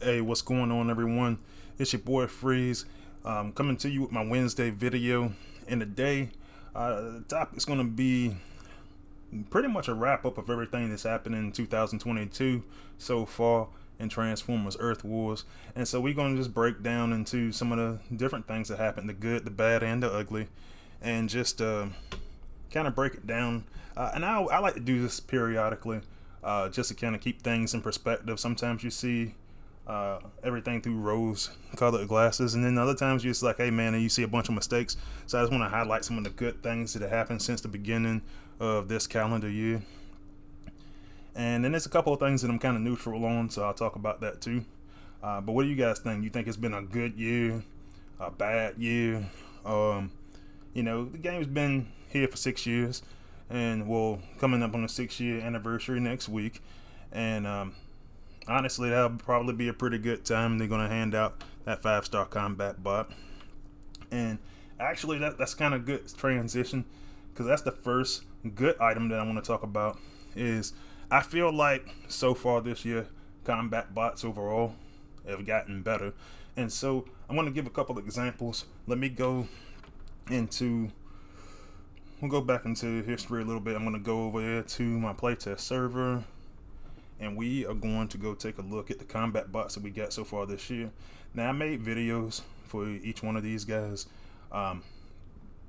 Hey, what's going on, everyone? It's your boy Freeze, coming to you with my Wednesday video. And today, the topic is going to be pretty much a wrap up of everything that's happened in 2022 so far in Transformers Earth Wars. And so we're going to just break down into some of the different things that happened, the good, the bad, and the ugly, and just kind of break it down. And I like to do this periodically, just to kind of keep things in perspective. Sometimes you see everything through rose-colored glasses, and then other times you're just like, hey man, and you see a bunch of mistakes. So I just want to highlight some of the good things that have happened since the beginning of this calendar year. And then there's a couple of things that I'm kind of neutral on, so I'll talk about that too. But what do you guys think? You think it's been a good year, a bad year? The game's been here for 6 years, and we're coming up on the 6-year anniversary next week. And honestly, that'll probably be a pretty good time. They're going to hand out that 5-star combat bot. And actually, that's kind of good transition, because that's the first good item that I want to talk about. Is I feel like so far this year, combat bots overall have gotten better. And so I'm going to give a couple of examples. We'll go back into history a little bit. I'm going to go over there to my playtest server, and we are going to go take a look at the combat bots that we got so far this year. Now, I made videos for each one of these guys,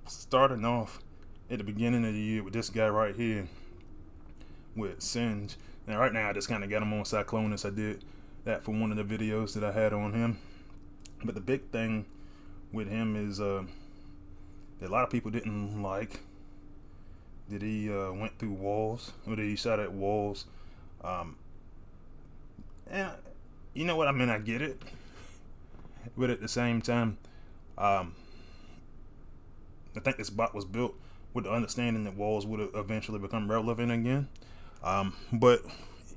starting off at the beginning of the year with this guy right here with Singe. Now right now I just kind of got him on Cyclonus. I did that for one of the videos that I had on him. But the big thing with him is that a lot of people didn't like that he went through walls, or that he shot at walls. And you know what I mean, I get it, but at the same time, I think this bot was built with the understanding that walls would eventually become relevant again. But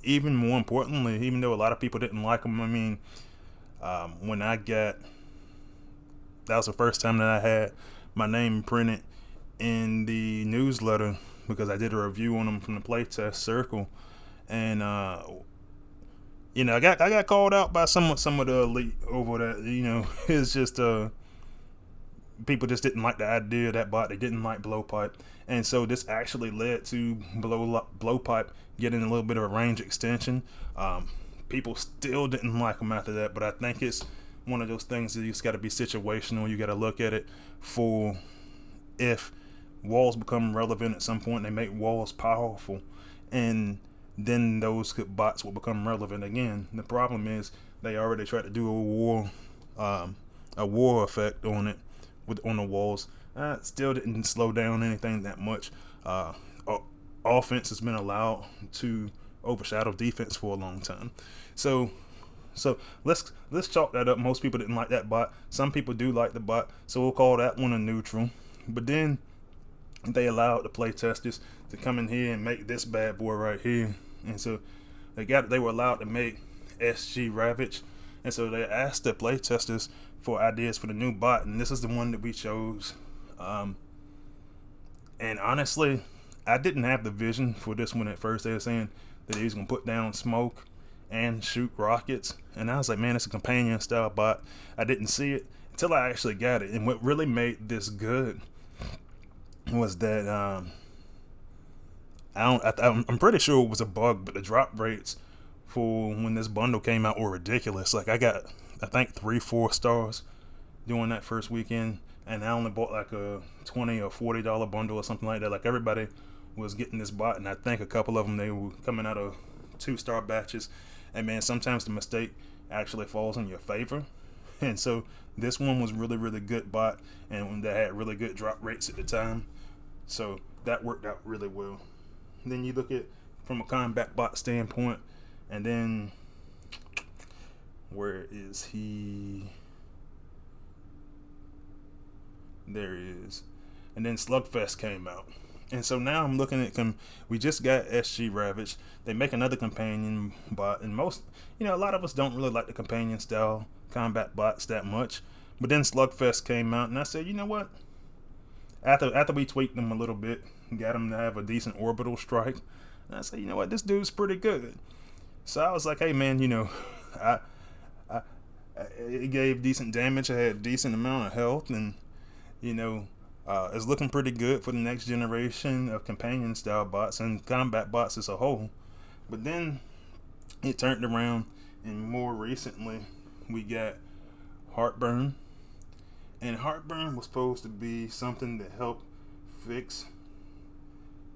even more importantly, even though a lot of people didn't like him, I mean, when that was the first time that I had my name printed in the newsletter, because I did a review on him from the playtest circle. And I got called out by some of the elite over that. It's just people just didn't like the idea of that bot. They didn't like Blowpipe, and so this actually led to Blowpipe getting a little bit of a range extension. People still didn't like him after that, but I think it's one of those things that you just got to be situational. You got to look at it for if walls become relevant at some point, they make walls powerful, and then those bots will become relevant again. The problem is they already tried to do a war effect on it on the walls. Still didn't slow down anything that much. Offense has been allowed to overshadow defense for a long time. So let's chalk that up. Most people didn't like that bot. Some people do like the bot, so we'll call that one a neutral. But then they allowed the playtesters to come in here and make this bad boy right here. And so they were allowed to make SG Ravage. And so they asked the playtesters for ideas for the new bot, and this is the one that we chose. And honestly, I didn't have the vision for this one at first. They were saying that he was going to put down smoke and shoot rockets, and I was like, man, it's a companion style bot. I didn't see it until I actually got it. And what really made this good was that I'm pretty sure it was a bug, but the drop rates for when this bundle came out were ridiculous. Like, I got, I think, 3-4 stars during that first weekend, and I only bought like a $20 or $40 bundle or something like that. Like, everybody was getting this bot, and I think a couple of them, they were coming out of 2-star batches. And man, sometimes the mistake actually falls in your favor. And so this one was really, really good bot, and they had really good drop rates at the time. So that worked out really well. And then you look at from a combat bot standpoint, and then where is he? There he is. And then Slugfest came out. And so now I'm looking at we just got SG Ravage. They make another companion bot, and a lot of us don't really like the companion style combat bots that much. But then Slugfest came out, and I said, you know what? After we tweaked them a little bit, got him to have a decent orbital strike, and I said, you know what? This dude's pretty good. So I was like, hey man, I It gave decent damage. It had decent amount of health, and you know, it's looking pretty good for the next generation of companion style bots and combat bots as a whole. But then it turned around, and more recently we got Heartburn. And Heartburn was supposed to be something that helped fix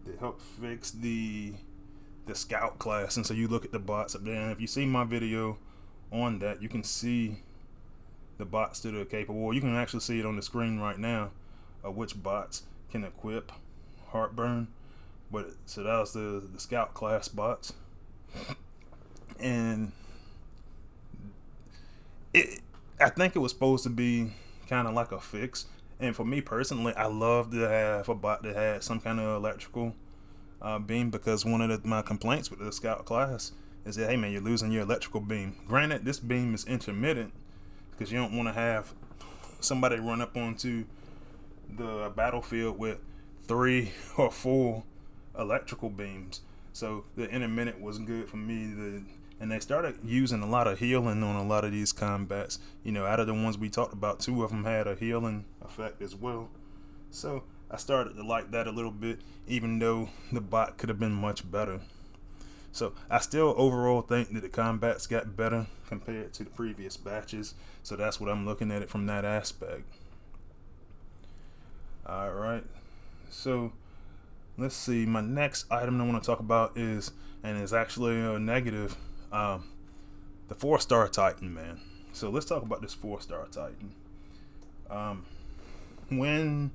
the scout class. And so you look at the bots up there, and if you see my video on that, you can see the bots that are capable. You can actually see it on the screen right now, which bots can equip Heartburn. But so that was the scout class bots, and I think it was supposed to be kind of like a fix. And for me personally, I love to have a bot that had some kind of electrical beam, because one of my complaints with the scout class is that, hey man, you're losing your electrical beam. Granted, this beam is intermittent because you don't want to have somebody run up onto the battlefield with 3 or 4 electrical beams. So the intermittent was good for me. And they started using a lot of healing on a lot of these combats. You know, out of the ones we talked about, 2 of them had a healing effect as well. So I started to like that a little bit, even though the bot could have been much better. So I still overall think that the combats got better compared to the previous batches. So that's what I'm looking at it from that aspect. Alright, so let's see. My next item I want to talk about is, and it's actually a negative, the 4-star Titan, man. So let's talk about this 4-star Titan. When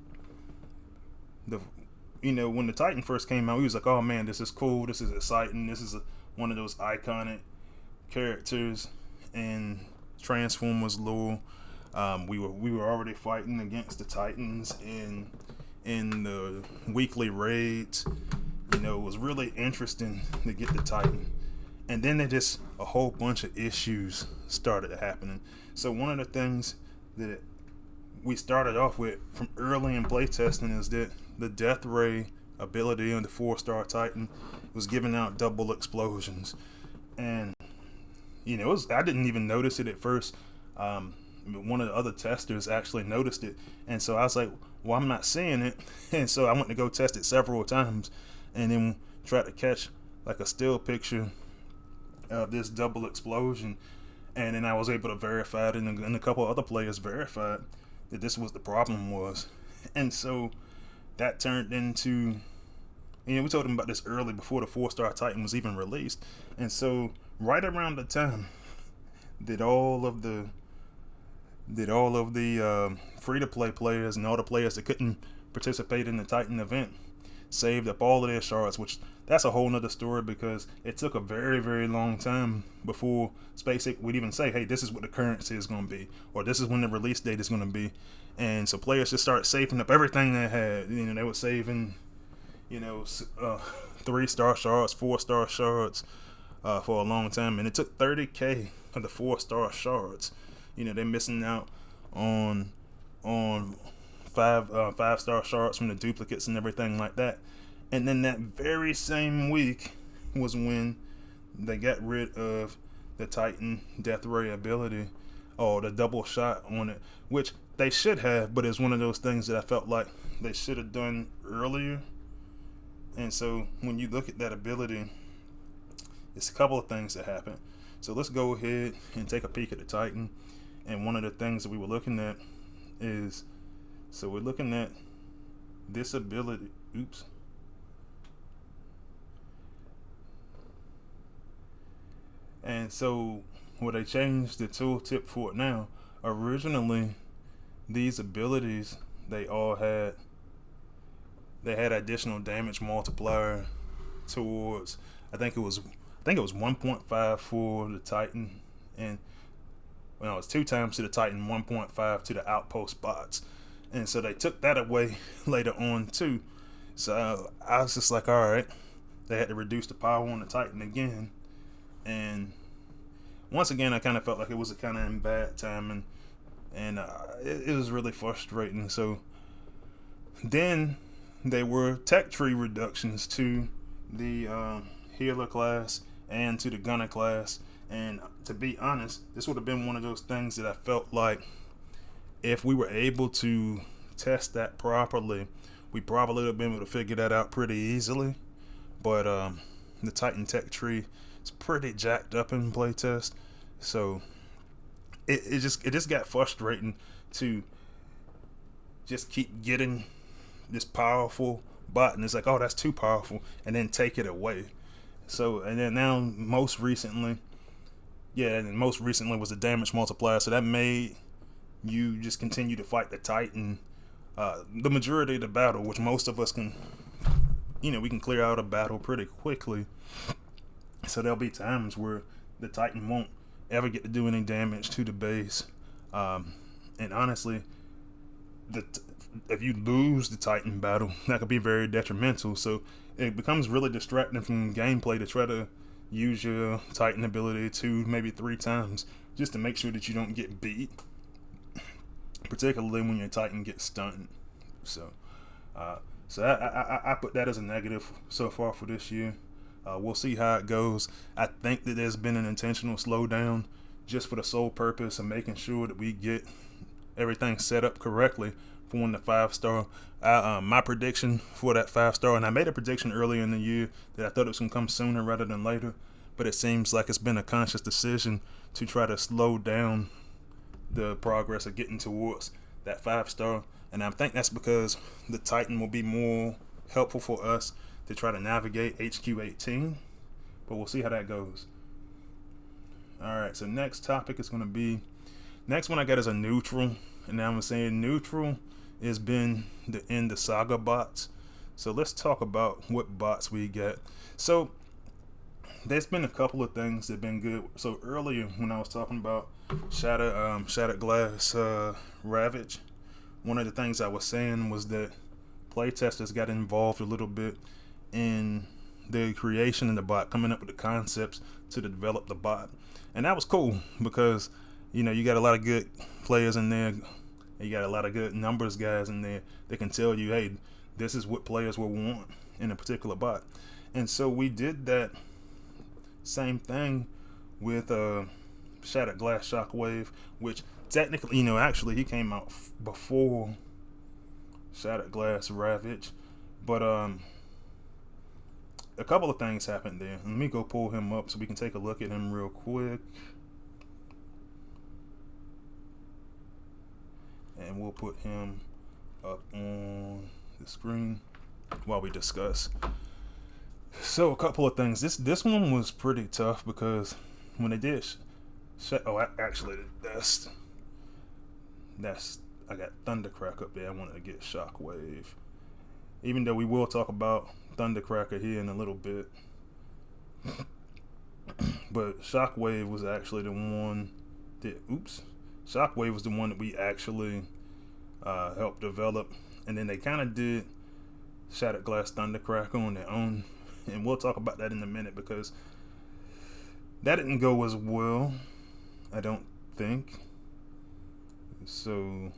the Titan first came out, we was like, oh man, this is cool, this is exciting, this is one of those iconic characters in Transformers lore. We were already fighting against the Titans in the weekly raids. You know, it was really interesting to get the Titan. And then a whole bunch of issues started happening. So one of the things that we started off with from early in playtesting is that the Death Ray ability on the 4-star Titan was giving out double explosions. And, you know, I didn't even notice it at first. One of the other testers actually noticed it. And so I was like, well, I'm not seeing it. And so I went to go test it several times and then tried to catch like a still picture of this double explosion. And then I was able to verify it, and a couple of other players verified that this was the problem was. And so that turned into, we told them about this early before the 4-star Titan was even released. And so right around the time that all of the free-to-play players and all the players that couldn't participate in the Titan event saved up all of their shards, which that's a whole nother story, because it took a very, very long time before SpaceX would even say, hey, this is what the currency is going to be, or this is when the release date is going to be. And so players just started saving up everything they had. You know, they were saving, 3-star shards, 4-star shards for a long time, and it took 30k of the 4-star shards. You know, they're missing out on 5-star shards from the duplicates and everything like that. And then that very same week was when they got rid of the Titan Death Ray ability, or the double shot on it, which they should have, but it's one of those things that I felt like they should have done earlier. And so when you look at that ability, it's a couple of things that happen. So let's go ahead and take a peek at the Titan. And one of the things that we were looking at is, so we're looking at this ability. Oops. And so where they changed the tooltip for it now, originally these abilities, they had additional damage multiplier towards, I think it was 1.5 for the Titan, and it was 2 times to the Titan, 1.5 to the outpost bots. And so they took that away later on too. So I was just like, all right, they had to reduce the power on the Titan again. And once again, I kind of felt like it was kind of in bad timing, and it was really frustrating. So then there were tech tree reductions to the healer class and to the gunner class. And to be honest, this would have been one of those things that I felt like if we were able to test that properly, we probably would have been able to figure that out pretty easily. But the Titan Tech tree is pretty jacked up in playtest, so it just got frustrating to just keep getting this powerful bot, and it's like, oh, that's too powerful, and then take it away. So, and then now most recently was the damage multiplier, so that made you just continue to fight the Titan the majority of the battle, which most of us can, we can clear out a battle pretty quickly. So there'll be times where the Titan won't ever get to do any damage to the base, and honestly, if you lose the Titan battle, that could be very detrimental. So it becomes really distracting from gameplay to try to use your Titan ability 2, maybe 3 times just to make sure that you don't get beat, particularly when your Titan gets stunned. So I put that as a negative so far for this year. We'll see how it goes. I think that there's been an intentional slowdown just for the sole purpose of making sure that we get everything set up correctly for when the 5-star. My prediction for that 5-star, and I made a prediction earlier in the year that I thought it was going to come sooner rather than later, but it seems like it's been a conscious decision to try to slow down the progress of getting towards that 5-star. And I think that's because the Titan will be more helpful for us to try to navigate HQ18, but we'll see how that goes. Alright, so next topic is going to be, next one I got is a neutral, and now I'm saying neutral has been the saga bots. So let's talk about what bots we get. So there's been a couple of things that have been good. So earlier when I was talking about Shatter, Shattered Glass Ravage, one of the things I was saying was that playtesters got involved a little bit in the creation of the bot, coming up with the concepts to develop the bot. And that was cool because, you got a lot of good players in there. You got a lot of good numbers guys in there that can tell you, hey, this is what players will want in a particular bot. And so we did that same thing with Shattered Glass Shockwave, which technically, actually he came out before Shattered Glass Ravage. But a couple of things happened there. Let me go pull him up so we can take a look at him real quick. And we'll put him up on the screen while we discuss. So a couple of things. This one was pretty tough because when they did actually that's I got Thundercrack up there. I wanted to get Shockwave, even though we will talk about Thundercracker here in a little bit. But Shockwave was actually the one that Shockwave was the one that we actually helped develop, and then they kind of did Shattered Glass Thundercracker on their own, and we'll talk about that in a minute because that didn't go as well, I don't think. So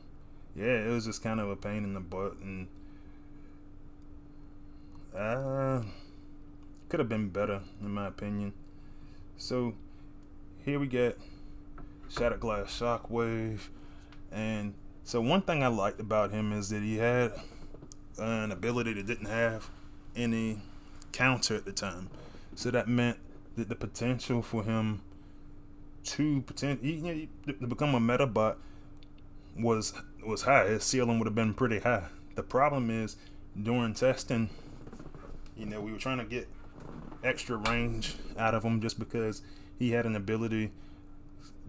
yeah, it was just kind of a pain in the butt, and could have been better in my opinion. So here we get Shattered Glass Shockwave, and so one thing I liked about him is that he had an ability that didn't have any counter at the time. So that meant that the potential for him to become a meta bot was high. His ceiling would have been pretty high. The problem is during testing, we were trying to get extra range out of him just because he had an ability.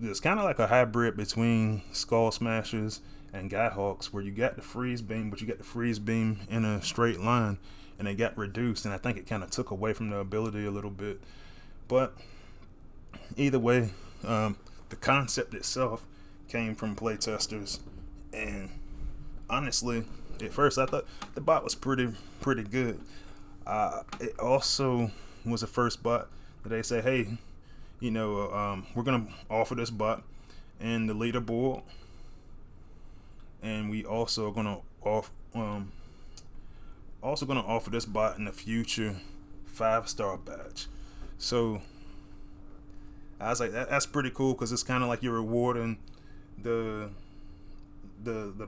It's kind of like a hybrid between Skull Smashers and Guy Hawks, where you got the freeze beam, but you got the freeze beam in a straight line, and it got reduced, and I think it kind of took away from the ability a little bit. But either way, the concept itself came from playtesters, and honestly, at first I thought the bot was pretty good. It also was the first bot that they say, hey, we're gonna offer this bot in the leaderboard, and we also gonna offer this bot in the future 5-star batch. So I was like, that's pretty cool because it's kind of like you're rewarding the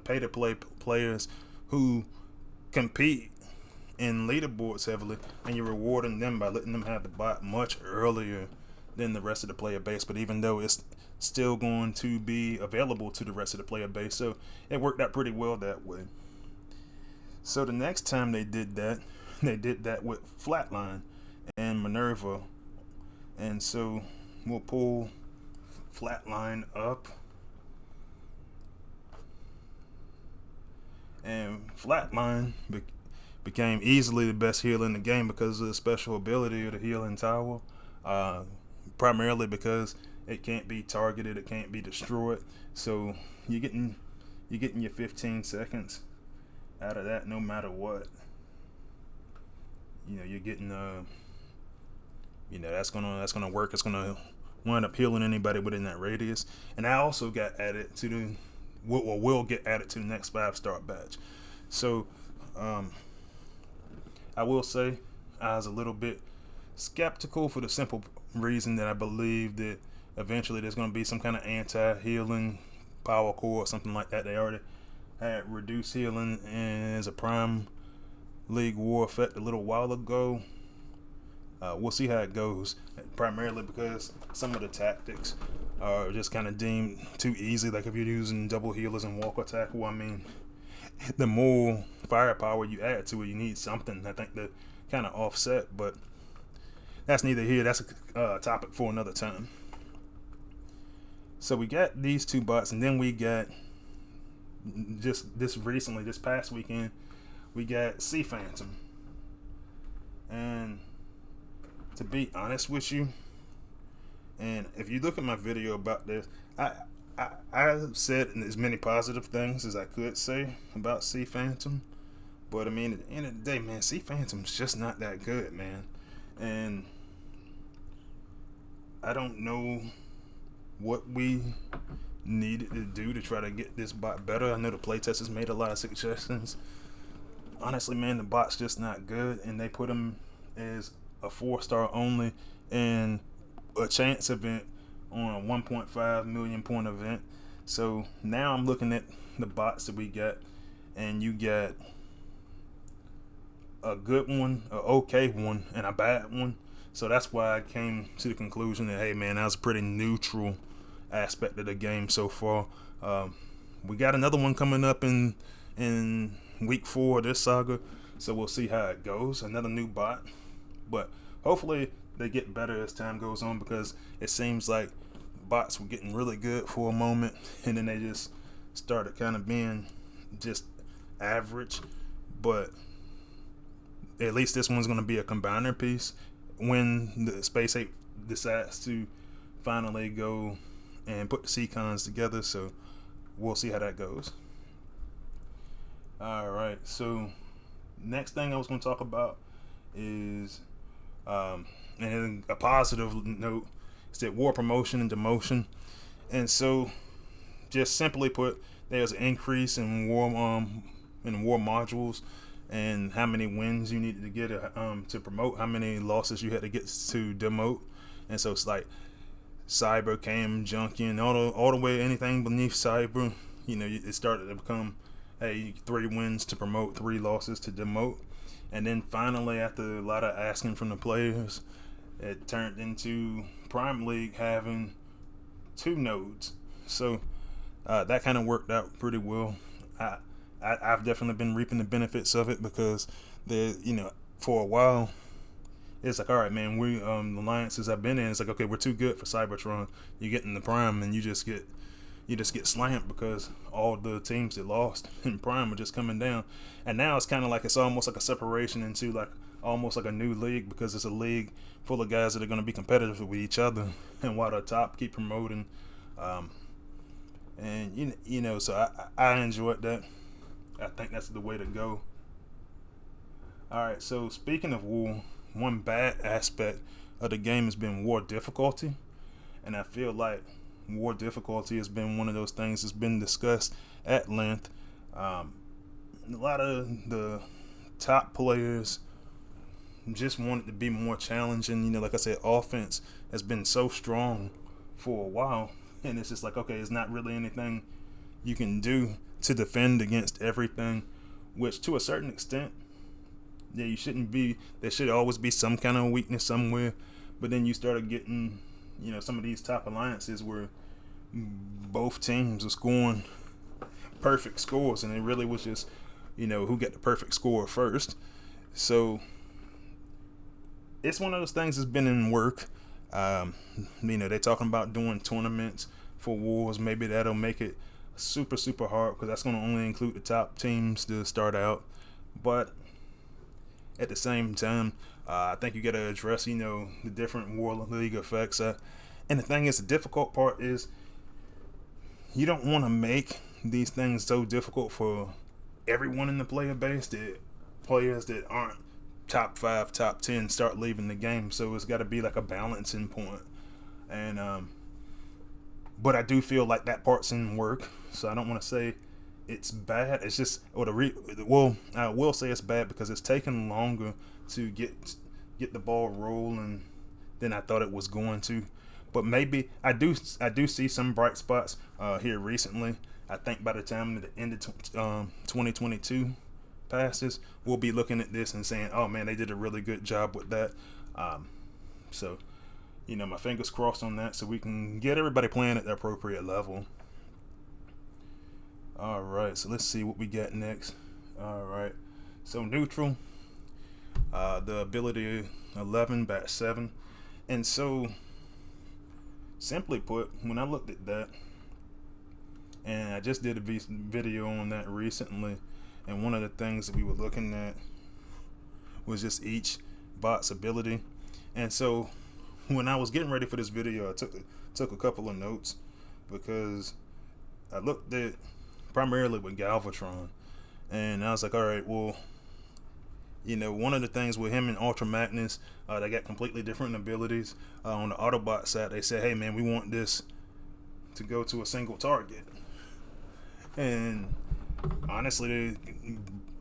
pay to play players who compete in leaderboards heavily, and you're rewarding them by letting them have the bot much earlier than the rest of the player base. But even though it's still going to be available to the rest of the player base, so it worked out pretty well that way. So the next time they did that with Flatline and Minerva, and so we'll pull Flatline up, and Flatline became easily the best healer in the game because of the special ability of the healing tower, primarily because it can't be targeted, it can't be destroyed, so you're getting your 15 seconds out of that no matter what. You're getting that's gonna work. It's gonna wind up healing anybody within that radius. And I also got added to the will get added to the next 5-star batch. So I will say I was a little bit skeptical for the simple reason that I believe that eventually there's going to be some kind of anti-healing power core or something like that. They already had reduced healing as a Prime League War effect a little while ago. We'll see how it goes, primarily because some of the tactics are just kind of deemed too easy. Like if you're using double healers and walk attack, well, I mean, the more firepower you add to it, you need something, I think, to kind of offset. But that's neither here. That's a topic for another time. So we got these two bots, and then we got just this past weekend, we got Sea Phantom. And to be honest with you, and if you look at my video about this, I said as many positive things as I could say about Sea Phantom, but I mean, at the end of the day, man, Sea Phantom's just not that good, man. And I don't know what we needed to do to try to get this bot better. I know the playtesters made a lot of suggestions. Honestly, man, the bot's just not good, and they put him as a 4-star only and a chance event on a 1.5 million point event. So now I'm looking at the bots that we got, and you got a good one, a okay one, and a bad one. So that's why I came to the conclusion that, hey man, that was a pretty neutral aspect of the game so far. We got another one coming up in week 4 of this saga, so we'll see how it goes. Another new bot, but hopefully they get better as time goes on, because it seems like bots were getting really good for a moment, and then they just started kind of being just average. But at least this one's going to be a combiner piece when the Space 8 decides to finally go and put the Seacons together. So we'll see how that goes. Alright, so next thing I was going to talk about is and a positive note is that war promotion and demotion. And so just simply put, there's an increase in war modules and how many wins you needed to get to promote, how many losses you had to get to demote. And so it's like Cyber, Cam, Junkie, and all the way anything beneath Cyber, it started to become, hey, 3 wins to promote, 3 losses to demote. And then finally, after a lot of asking from the players, it turned into Prime League having 2 nodes. So that kind of worked out pretty well. I've definitely been reaping the benefits of it, because for a while it's like, all right, man, we the alliances I've been in, it's like, okay, we're too good for Cybertron. You get in the Prime and you just get slammed, because all the teams that lost in Prime are just coming down. And now it's kind of like, it's almost like a separation into like almost like a new league, because it's a league full of guys that are going to be competitive with each other, and while the top keep promoting. And so I enjoyed that. I think that's the way to go. Alright, so speaking of war, one bad aspect of the game has been war difficulty, and I feel like war difficulty has been one of those things that's been discussed at length. A lot of the top players just want it to be more challenging. Like I said, offense has been so strong for a while, and it's just like, okay, it's not really anything you can do to defend against everything, which to a certain extent, yeah, you shouldn't be, there should always be some kind of weakness somewhere. But then you started getting, some of these top alliances where both teams are scoring perfect scores, and it really was just, who got the perfect score first. So it's one of those things that's been in work. They're talking about doing tournaments for wars. Maybe that'll make it super, super hard, because that's going to only include the top teams to start out. But at the same time, I think you got to address, the different War League effects. And the thing is, the difficult part is you don't want to make these things so difficult for everyone in the player base that players that aren't top 5, top 10 start leaving the game. So it's got to be like a balancing point. And but I do feel like that part's in work, so I don't want to say it's bad. It's just, I will say it's bad because it's taken longer to get the ball rolling than I thought it was going to. But maybe I do see some bright spots here recently. I think by the time the end of 2022 passes, we'll be looking at this and saying, oh man, they did a really good job with that. So my fingers crossed on that, so we can get everybody playing at the appropriate level. Alright, so let's see what we got next. Alright, so neutral, the ability 11 batch 7. And so, simply put, when I looked at that, and I just did a video on that recently, and one of the things that we were looking at was just each bot's ability. And so when I was getting ready for this video, I took a couple of notes, because I looked at primarily with Galvatron, and I was like, all right, well, one of the things with him and Ultra Magnus, they got completely different abilities. On the Autobot side, they said, hey man, we want this to go to a single target. And honestly,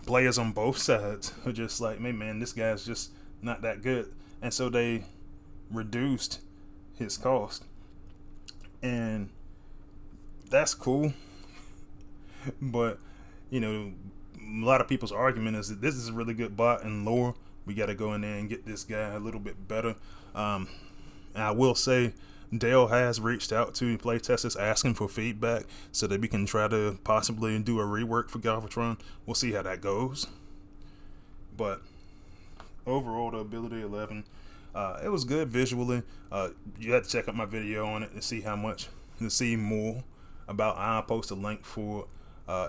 players on both sides are just like, hey man, this guy's just not that good. And so they reduced his cost. And that's cool. But, a lot of people's argument is that this is a really good bot in lore. We got to go in there and get this guy a little bit better. And I will say, Dale has reached out to playtesters asking for feedback so that we can try to possibly do a rework for Galvatron. We'll see how that goes. But overall, the ability 11, it was good visually. You had to check out my video on it to see more about. I'll post a link for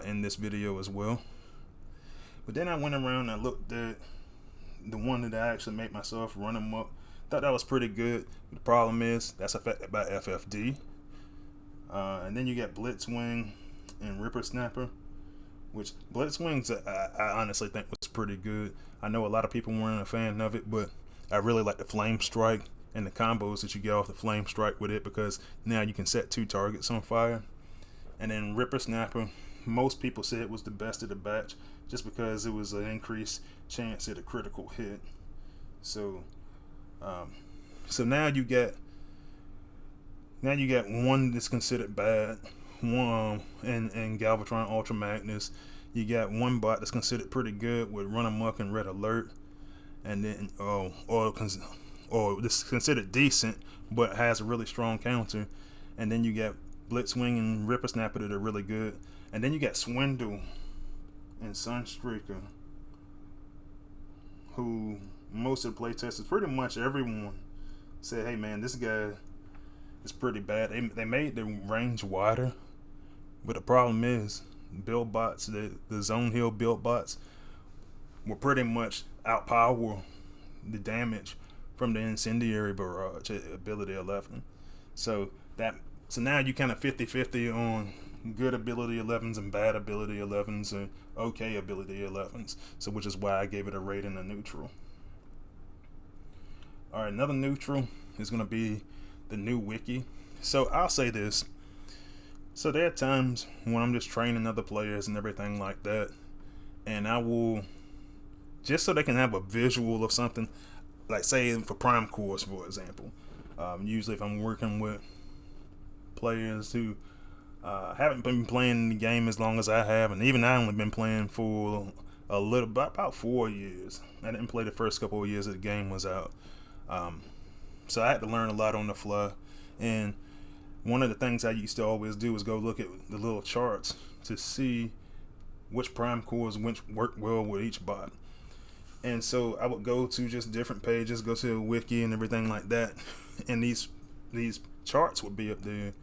in this video as well. But then I went around and I looked at the one that I actually made myself, run them up. Thought that was pretty good. The problem is that's affected by FFD. And then you got Blitzwing and Ripper Snapper, which Blitzwings I honestly think was pretty good. I know a lot of people weren't a fan of it, but I really like the Flame Strike and the combos that you get off the Flame Strike with it, because now you can set 2 targets on fire. And then Ripper Snapper, most people say it was the best of the batch, just because it was an increased chance at a critical hit. So now you get one that's considered bad, one and Galvatron Ultra Magnus. You got one bot that's considered pretty good with Run Amok and Red Alert, and then or this is considered decent but has a really strong counter. And then you got Blitzwing and Ripper Snapper that are really good. And then you got Swindle and Sunstreaker, who most of the playtesters, pretty much everyone, said, hey man, this guy is pretty bad. They made the range wider, but the problem is build bots, the zone heal build bots, will pretty much outpower the damage from the Incendiary Barrage at ability 11. So now you kind of 50-50 on good ability 11s and bad ability 11s and okay ability 11s. So which is why I gave it a rating of neutral. Alright, another neutral is going to be the new Wiki. So I'll say this. So there are times when I'm just training other players and everything like that, and I will, just so they can have a visual of something, like say for Prime Course, for example. Usually if I'm working with players who haven't been playing the game as long as I have, and even I only been playing for a little about 4 years. I didn't play the first couple of years that the game was out, so I had to learn a lot on the fly. And one of the things I used to always do was go look at the little charts to see which prime cores which work well with each bot. And so I would go to just different pages, go to a wiki and everything like that, and these charts would be up there,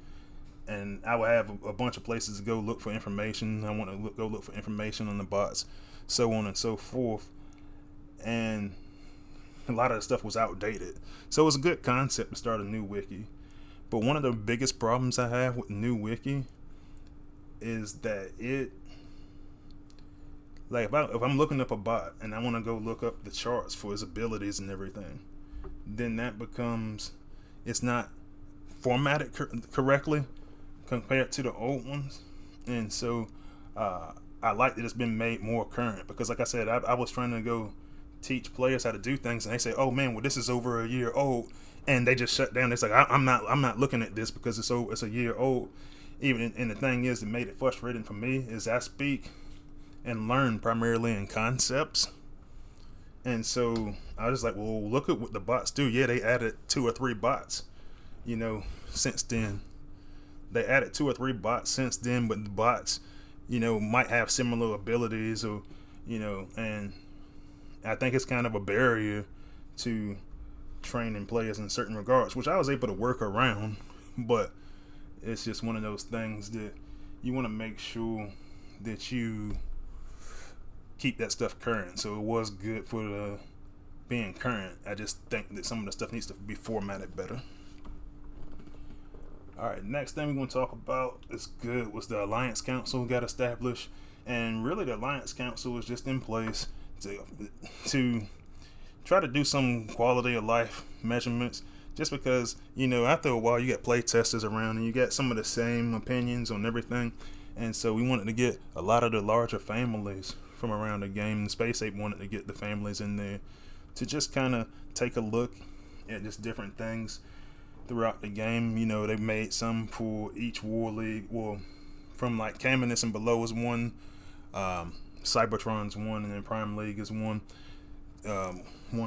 and I would have a bunch of places to go look for information. I want to go look for information on the bots, so on and so forth. And a lot of the stuff was outdated, so it was a good concept to start a new wiki. But one of the biggest problems I have with new wiki is that like if I'm looking up a bot and I want to go look up the charts for his abilities and everything, then that becomes, it's not formatted correctly compared to the old ones. And so I like that it's been made more current, because like I said, I was trying to go teach players how to do things, and they say, oh man, well this is over a year old, and they just shut down. It's like I'm not looking at this because it's a year old. And the thing is that made it frustrating for me is I speak and learn primarily in concepts, and so I was just like, well, look at what the bots do. Yeah, they added 2 or 3 bots, since then. They added 2 or 3 bots since then, but the bots, might have similar abilities, or and I think it's kind of a barrier to training players in certain regards, which I was able to work around. But it's just one of those things that you want to make sure that you keep that stuff current. So it was good for the being current. I just think that some of the stuff needs to be formatted better. Alright, next thing we're going to talk about is good was the Alliance Council got established. And really the Alliance Council is just in place to try to do some quality of life measurements, just because after a while you got play testers around and you got some of the same opinions on everything. And so we wanted to get a lot of the larger families from around the game. Space Ape wanted to get the families in there to just kind of take a look at just different things throughout the game. They made some for each war league. Well, from like Caminus and below is one, Cybertron's one, and then Prime League is one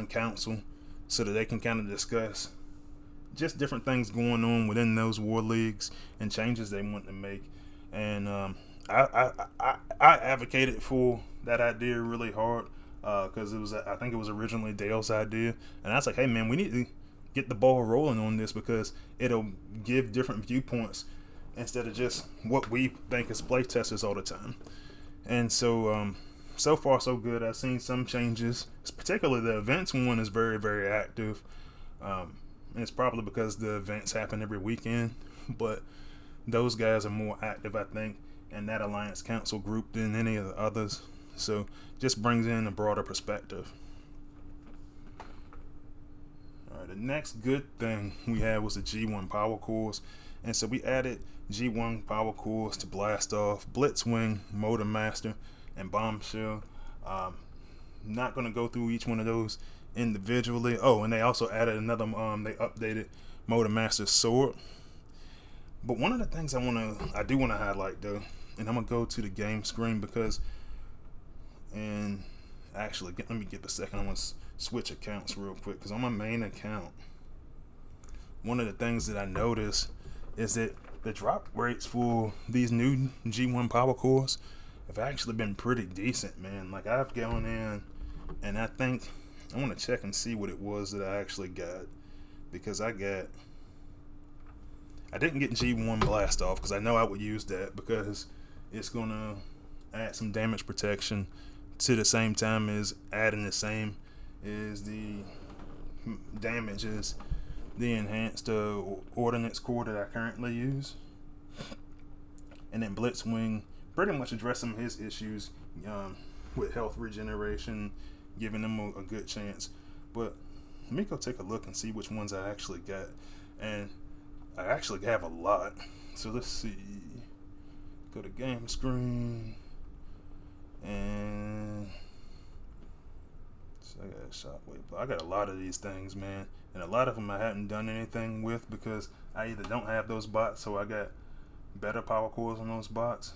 council, so that they can kind of discuss just different things going on within those war leagues and changes they want to make. And I advocated for that idea really hard, because I think it was originally Dale's idea, and I was like, hey man, we need to get the ball rolling on this, because it'll give different viewpoints instead of just what we think as play testers all the time. And so so far so good. I've seen some changes, particularly the events one is very, very active, and it's probably because the events happen every weekend, but those guys are more active, I think, in that Alliance Council group than any of the others. So just brings in a broader perspective. Alright, the next good thing we had was the G1 power cores. And so we added G1 power cores to Blast Off, Blitzwing, Motor Master, and Bombshell. Not going to go through each one of those individually. Oh, and they also added another, they updated Motor Master's sword. But one of the things I do want to highlight though, and I'm going to go to the game screen because, and actually, let me get a second. I'm going to switch accounts real quick, because on my main account, one of the things that I noticed is that the drop rates for these new G1 power cores have actually been pretty decent, man. Like, I've gone in and I think I want to check and see what it was that I actually got, because I didn't get G1 Blast Off, because I know I would use that because it's gonna add some damage protection to the same time as adding the same is the damage as the enhanced ordnance core that I currently use. And then Blitzwing pretty much addressed some of his issues with health regeneration, giving them a good chance. But let me go take a look and see which ones I actually got. And I actually have a lot. So let's see. Go to game screen. And so I got a Shockwave. I got a lot of these things, man. And a lot of them I hadn't done anything with because I either don't have those bots, or I got better power cores on those bots.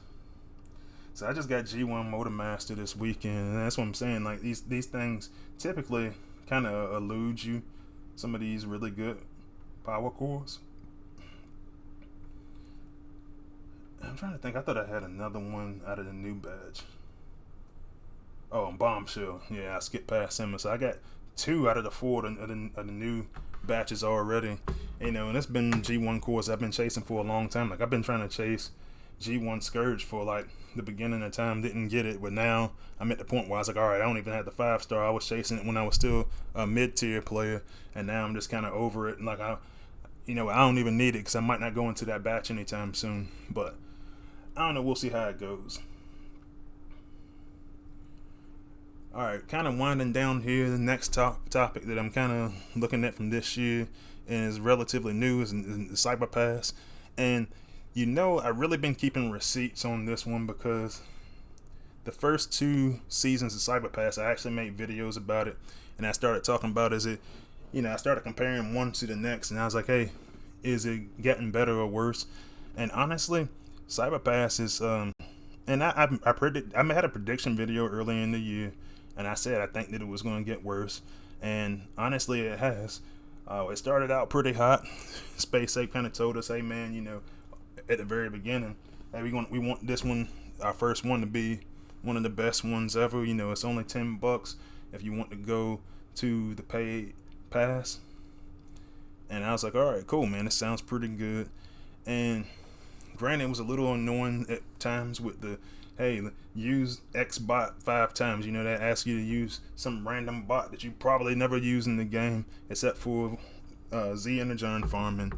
So I just got G1 Motor Master this weekend, and that's what I'm saying. Like these things typically kind of elude you. Some of these really good power cores. I'm trying to think. I thought I had another one out of the new badge. Oh, Bombshell. Yeah, I skipped past him. So I got 2 out of the 4 of the new batches already. You know, and it's been G1 cores I've been chasing for a long time. Like I've been trying to chase G1 Scourge for like the beginning of time, didn't get it, but now I'm at the point where I was like, all right, I don't even have the 5-star. I was chasing it when I was still a mid-tier player, and now I'm just kind of over it. And like I don't even need it because I might not go into that batch anytime soon. But I don't know. We'll see how it goes. All right, kind of winding down here. The next topic that I'm kind of looking at from this year and is relatively new is the Cyberpass. And you know, I've really been keeping receipts on this one because the first 2 seasons of Cyberpass, I actually made videos about it, and I started talking about I started comparing one to the next, and I was like, hey, is it getting better or worse? And honestly, Cyberpass is and I had a prediction video early in the year, and I said I think that it was going to get worse, and honestly, it has. It started out pretty hot. Space Ape kind of told us, hey man, at the very beginning, hey, we want this one, our first one, to be one of the best ones ever. It's only $10 if you want to go to the paid pass. And I was like, all right, cool, man, this sounds pretty good. And granted, it was a little annoying at times with the, hey, use X bot 5 times. That asks you to use some random bot that you probably never use in the game except for Z Energon farming.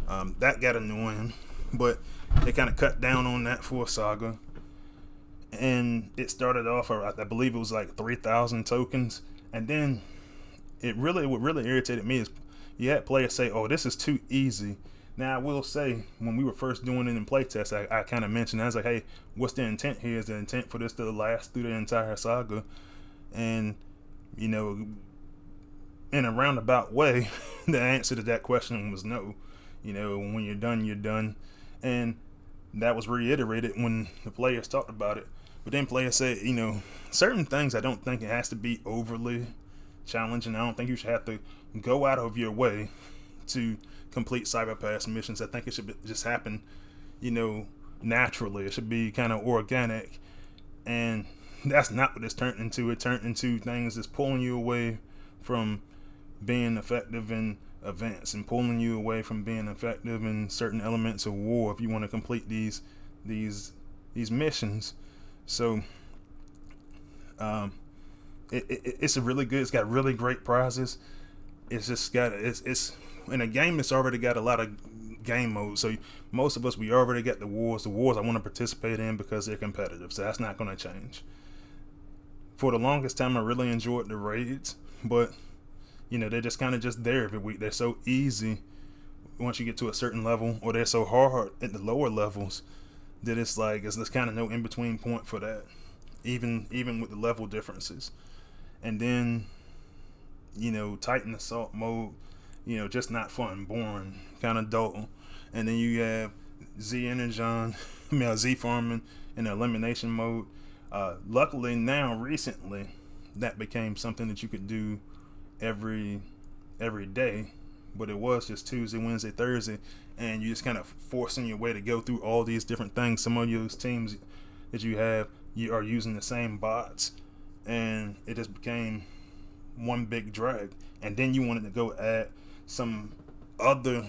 That got annoying. But they kind of cut down on that for Saga, and it started off, I believe it was like 3,000 tokens, and then what really irritated me is you had players say, "Oh, this is too easy." Now I will say, when we were first doing it in playtest, I kind of mentioned, I was like, "Hey, what's the intent here? Is the intent for this to last through the entire saga?" And in a roundabout way, the answer to that question was no. When you're done, you're done. And that was reiterated when the players talked about it. But then players said, certain things I don't think it has to be overly challenging. I don't think you should have to go out of your way to complete Cyberpass missions. I think it should just happen, naturally. It should be kind of organic. And that's not what it's turned into. It turned into things that's pulling you away from being effective in events and pulling you away from being effective in certain elements of war if you want to complete these missions. So it's a really good, it's got really great prizes. It's just got it's in a game that's already got a lot of game modes. So most of us, we already got the wars I want to participate in because they're competitive, so that's not going to change. For the longest time, I really enjoyed the raids, but they're just kind of just there every week. They're so easy once you get to a certain level, or they're so hard at the lower levels that it's like there's kind of no in between point for that, even with the level differences. And then Titan Assault mode, just not fun, boring, kind of dull. And then you have Z Energon, Z farming in the elimination mode. Luckily now, recently, that became something that you could do every day, but it was just Tuesday, Wednesday, Thursday, and you just kind of forcing your way to go through all these different things. Some of those teams that you are using the same bots, and it just became one big drag. And then you wanted to go add some other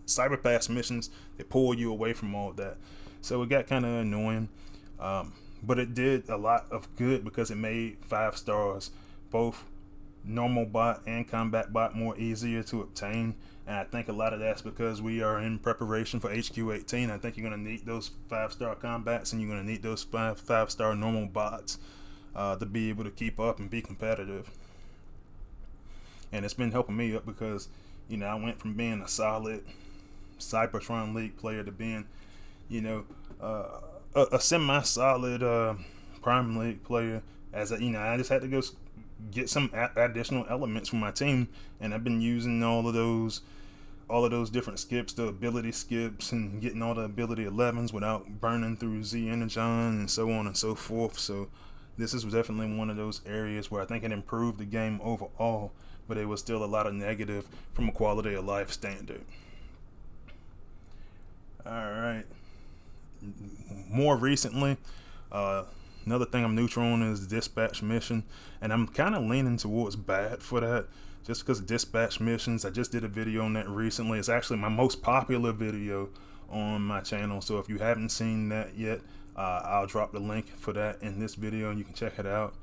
Cyberpass missions that pull you away from all that, so it got kind of annoying. But it did a lot of good because it made 5 stars, both normal bot and combat bot, more easier to obtain. And I think a lot of that's because we are in preparation for HQ18. I think you're going to need those 5-star combats, and you're going to need those 5-star normal bots to be able to keep up and be competitive. And it's been helping me up because I went from being a solid Cybertron League player to being a semi-solid Prime League player. As I just had to go get some additional elements for my team, and I've been using all of those all of those different skips, the ability skips, and getting all the ability 11s without burning through Z Energon and so on and so forth. So this is definitely one of those areas where I think it improved the game overall, but it was still a lot of negative from a quality of life standard. Alright. More recently, another thing I'm neutral on is dispatch mission, and I'm kind of leaning towards bad for that, just because dispatch missions. I just did a video on that recently. It's actually my most popular video on my channel, so if you haven't seen that yet, I'll drop the link for that in this video and you can check it out.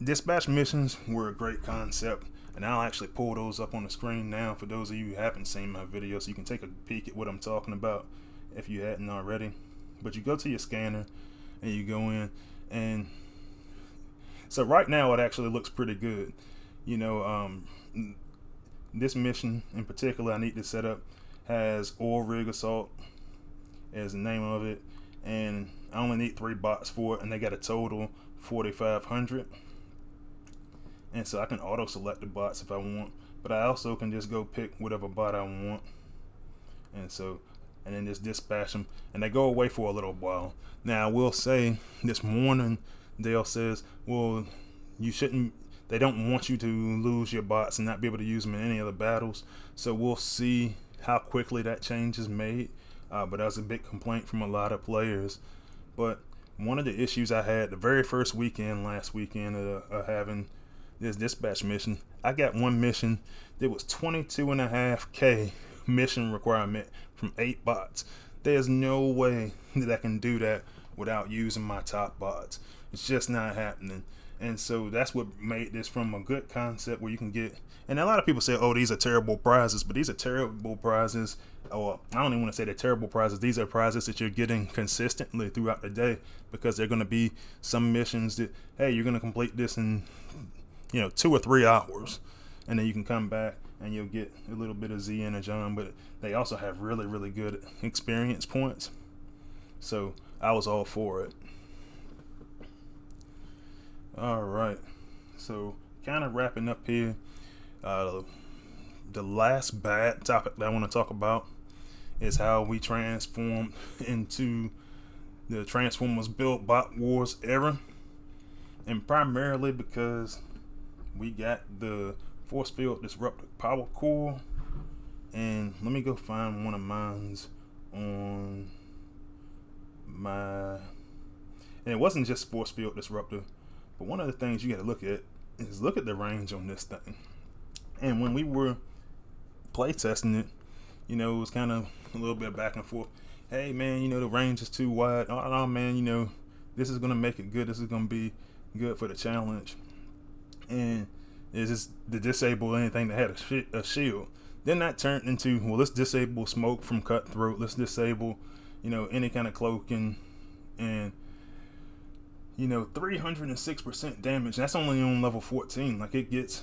Dispatch missions were a great concept, and I'll actually pull those up on the screen now for those of you who haven't seen my video, so you can take a peek at what I'm talking about if you hadn't already. But you go to your scanner and you go in, and so right now it actually looks pretty good. You know, this mission in particular I need to set up has oil rig assault as the name of it, and I only need 3 bots for it, and they got a total 4,500. And so I can auto select the bots if I want, but I also can just go pick whatever bot I want, and then just dispatch them, and they go away for a little while. Now I will say, this morning Dale says, well, they don't want you to lose your bots and not be able to use them in any other battles. So we'll see how quickly that change is made. But that was a big complaint from a lot of players. But one of the issues I had the very first weekend, last weekend, of having this dispatch mission, I got one mission that was 22.5K mission requirement from 8 bots. There's no way that I can do that without using my top bots. It's just not happening. And so that's what made this from a good concept where you can get, and a lot of people say, oh, these are terrible prizes, but these are terrible prizes, or I don't even want to say they're terrible prizes. These are prizes that you're getting consistently throughout the day, because they're going to be some missions that, hey, you're going to complete this in 2 or 3 hours, and then you can come back and you'll get a little bit of Z Energon, but they also have really, really good experience points. So I was all for it. Alright, so kind of wrapping up here, the last bad topic that I want to talk about is how we transformed into the Transformers Build Bot Wars era, and primarily because we got the Force Field Disruptor Power Core, and let me go find one of mine's on my, and it wasn't just Force Field Disruptor. But one of the things you got to look at is look at the range on this thing. And when we were playtesting it, it was kind of a little bit back and forth. Hey man, the range is too wide. Oh no man, this is gonna make it good. This is gonna be good for the challenge. And it's just to disable anything that had a shield. Then that turned into, well, let's disable smoke from Cutthroat. Let's disable, any kind of cloaking, and 306% damage. That's only on level 14. Like, it gets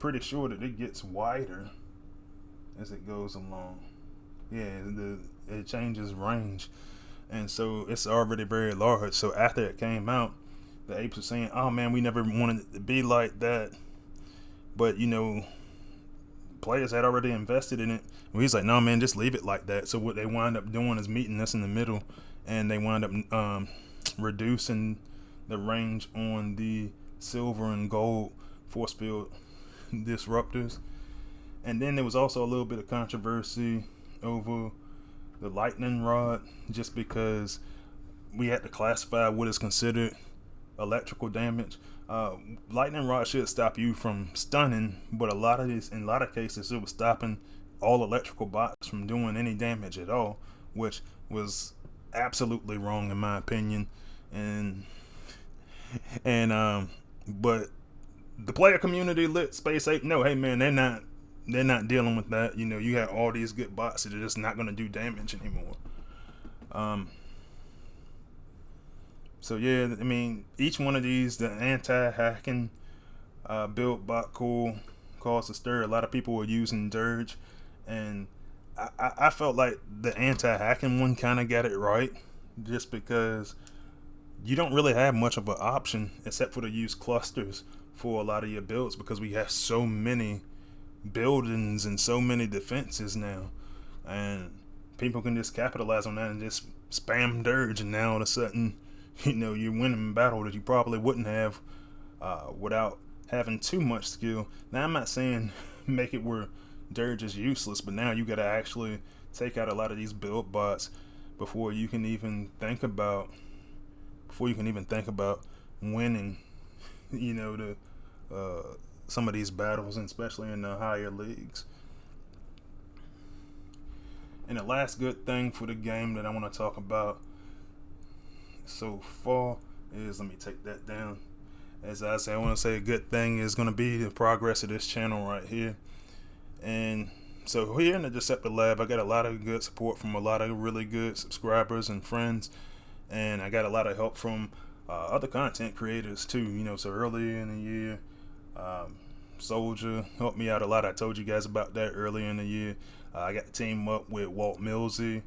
pretty sure that it gets wider as it goes along. Yeah, it changes range, and so it's already very large. So after it came out, the apes were saying, "Oh man, we never wanted it to be like that," but players had already invested in it. And he's like, "No man, just leave it like that." So what they wind up doing is meeting us in the middle, and they wind up reducing the range on the silver and gold force field disruptors. And then there was also a little bit of controversy over the lightning rod, just because we had to classify what is considered electrical damage. Lightning rod should stop you from stunning, but in a lot of cases it was stopping all electrical bots from doing any damage at all, which was absolutely wrong in my opinion. But the player community let Space Ape know, hey man, they're not dealing with that. You have all these good bots that are just not going to do damage anymore. So yeah, I mean, each one of these, the anti-hacking build bot caused a stir. A lot of people were using Dirge, and I felt like the anti-hacking one kind of got it right, just because you don't really have much of an option except for to use clusters for a lot of your builds, because we have so many buildings and so many defenses now, and people can just capitalize on that and just spam dirge, and now all of a sudden, you're winning a battle that you probably wouldn't have without having too much skill. Now, I'm not saying make it where dirge is useless, but now you got to actually take out a lot of these build bots before you can even think about winning, the some of these battles, and especially in the higher leagues. And the last good thing for the game that I want to talk about so far is, let me take that down. As I say, I want to say a good thing is going to be the progress of this channel right here. And so here in the Deceptor Lab, I got a lot of good support from a lot of really good subscribers and friends, and I got a lot of help from other content creators too. So early in the year, Soldier helped me out a lot. I told you guys about that earlier in the year. I got to team up with Walt Millsy.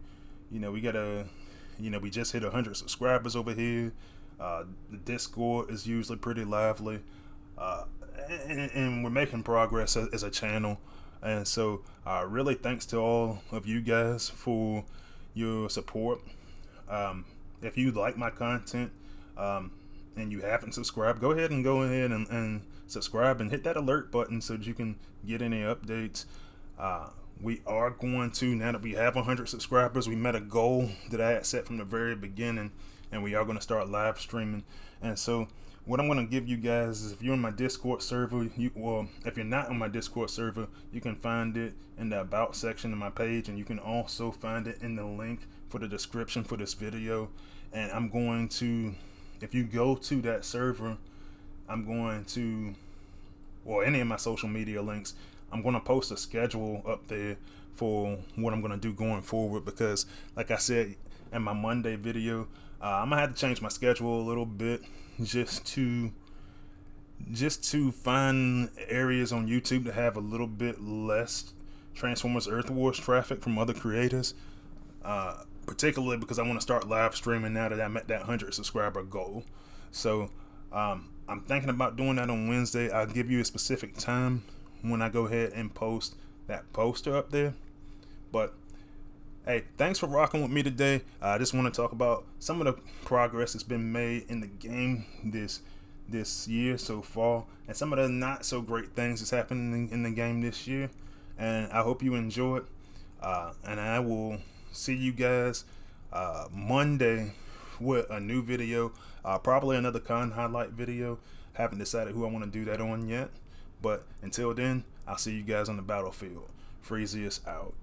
We just hit 100 subscribers over here. The Discord is usually pretty lively, and we're making progress as a channel. And so really thanks to all of you guys for your support. If you like my content and you haven't subscribed, go ahead and subscribe and hit that alert button so that you can get any updates. We are going to, now that we have 100 subscribers, we met a goal that I had set from the very beginning, and we are going to start live streaming. And so what I'm going to give you guys is, if you're in my Discord server, if you're not on my Discord server, you can find it in the About section of my page, and you can also find it in the link for the description for this video. And I'm going to, if you go to that server, I'm going to, or any of my social media links, I'm going to post a schedule up there for what I'm going to do going forward, because like I said in my Monday video, I'm going to have to change my schedule a little bit just to find areas on YouTube that have a little bit less Transformers Earth Wars traffic from other creators, particularly because I want to start live streaming now that I met that 100 subscriber goal. So I'm thinking about doing that on Wednesday. I'll give you a specific time when I go ahead and post that poster up there. But hey, thanks for rocking with me today. I just want to talk about some of the progress that's been made in the game this year so far, and some of the not so great things that's happening in the game this year. And I hope you enjoy it. And I will see you guys Monday with a new video, probably another con highlight video. Haven't decided who I want to do that on yet. But until then, I'll see you guys on the battlefield. Freezius out.